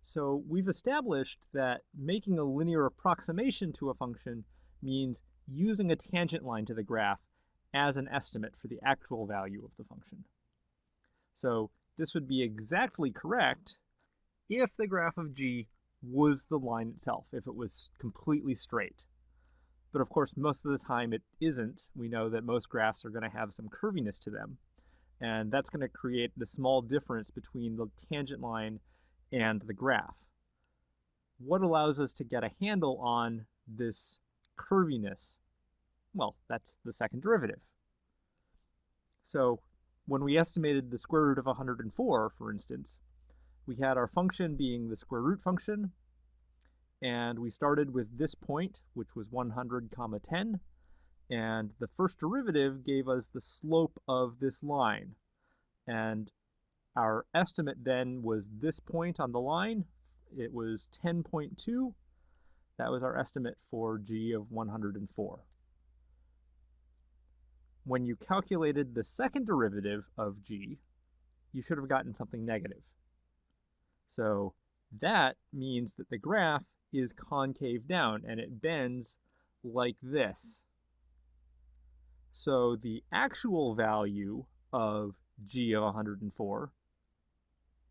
So we've established that making a linear approximation to a function means using a tangent line to the graph as an estimate for the actual value of the function. So this would be exactly correct if the graph of g was the line itself, if it was completely straight. But of course, most of the time it isn't. We know that most graphs are going to have some curviness to them, and that's going to create the small difference between the tangent line and the graph. What allows us to get a handle on this curviness? Well, that's the second derivative. So when we estimated the square root of 104, for instance, we had our function being the square root function, and we started with this point, which was 100, 10, and the first derivative gave us the slope of this line. And our estimate then was this point on the line. It was 10.2. That was our estimate for g of 104. When you calculated the second derivative of g, you should have gotten something negative. So that means that the graph is concave down, and it bends like this. So the actual value of g of 104,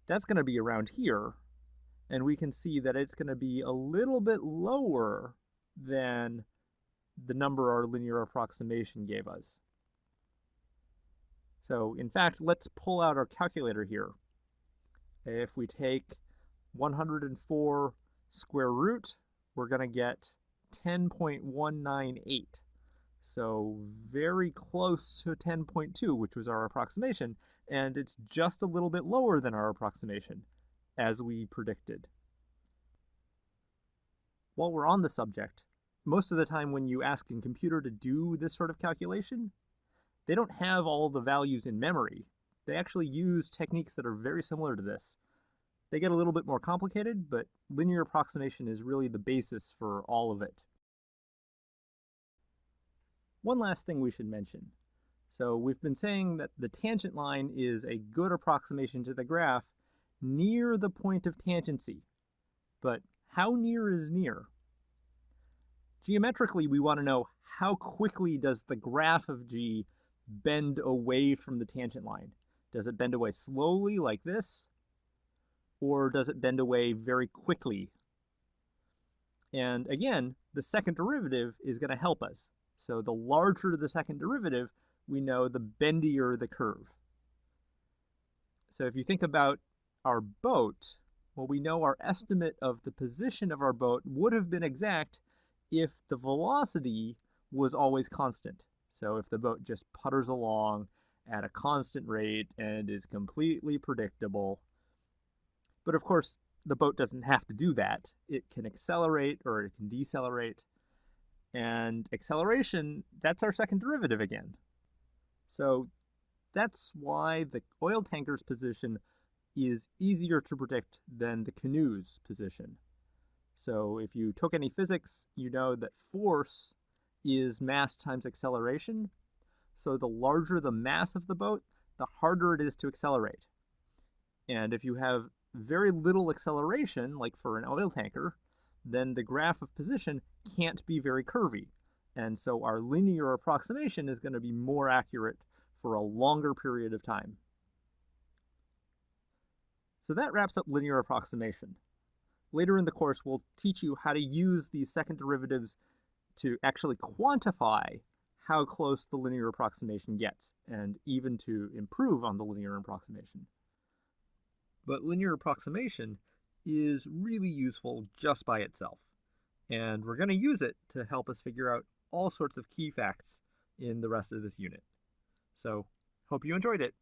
that's going to be around here, and we can see that it's going to be a little bit lower than the number our linear approximation gave us. So in fact, let's pull out our calculator here. If we take 104 square root, we're going to get 10.198. So very close to 10.2, which was our approximation, and it's just a little bit lower than our approximation, as we predicted. While we're on the subject, most of the time when you ask a computer to do this sort of calculation, they don't have all the values in memory. They actually use techniques that are very similar to this. They get a little bit more complicated, but linear approximation is really the basis for all of it. One last thing we should mention. So we've been saying that the tangent line is a good approximation to the graph near the point of tangency. But how near is near? Geometrically, we want to know how quickly does the graph of g bend away from the tangent line? Does it bend away slowly like this? Or does it bend away very quickly? And again, the second derivative is going to help us. So the larger the second derivative, we know the bendier the curve. So if you think about our boat, well, we know our estimate of the position of our boat would have been exact if the velocity was always constant. So if the boat just putters along at a constant rate and is completely predictable. But of course, the boat doesn't have to do that. It can accelerate or it can decelerate. And acceleration, that's our second derivative again. So that's why the oil tanker's position is easier to predict than the canoe's position. So if you took any physics, you know that force is mass times acceleration. So the larger the mass of the boat, the harder it is to accelerate. And if you have very little acceleration, like for an oil tanker, then the graph of position can't be very curvy. And so our linear approximation is going to be more accurate for a longer period of time. So that wraps up linear approximation. Later in the course, we'll teach you how to use these second derivatives to actually quantify how close the linear approximation gets, and even to improve on the linear approximation. But linear approximation is really useful just by itself, and we're going to use it to help us figure out all sorts of key facts in the rest of this unit. So, hope you enjoyed it.